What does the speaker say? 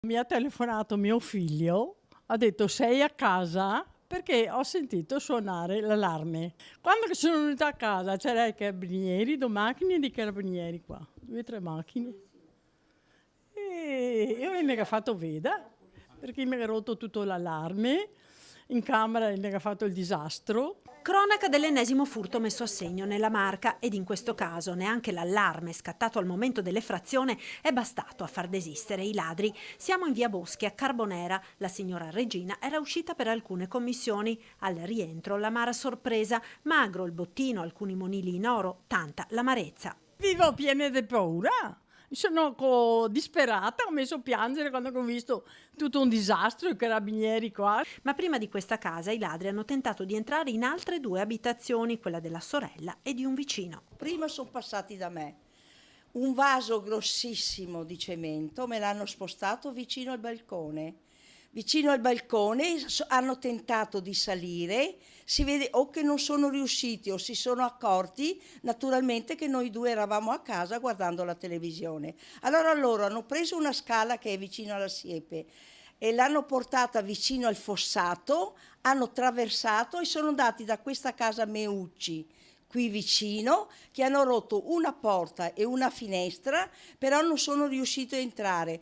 Mi ha telefonato mio figlio, ha detto sei a casa perché ho sentito suonare l'allarme. Quando sono venuta a casa c'erano i carabinieri, 2 macchine di carabinieri qua, 2 o 3 macchine. E io mi ha fatto veda perché mi ha rotto tutto l'allarme, in camera mi ha fatto il disastro. Cronaca dell'ennesimo furto messo a segno nella Marca ed in questo caso neanche l'allarme scattato al momento dell'effrazione è bastato a far desistere i ladri. Siamo in via Boschi a Carbonera. La signora Regina era uscita per alcune commissioni. Al rientro l'amara sorpresa, magro il bottino, alcuni monili in oro, tanta l'amarezza. Vivo piena di paura. Sono disperata, ho messo a piangere quando ho visto tutto un disastro, i carabinieri qua. Ma prima di questa casa i ladri hanno tentato di entrare in altre 2 abitazioni, quella della sorella e di un vicino. Prima sono passati da me. Un vaso grossissimo di cemento me l'hanno spostato vicino al balcone. Vicino al balcone hanno tentato di salire, si vede o che non sono riusciti o si sono accorti naturalmente che noi 2 eravamo a casa guardando la televisione. Allora loro hanno preso una scala che è vicino alla siepe e l'hanno portata vicino al fossato, hanno traversato e sono andati da questa casa Meucci qui vicino, che hanno rotto una porta e una finestra, però non sono riusciti a entrare.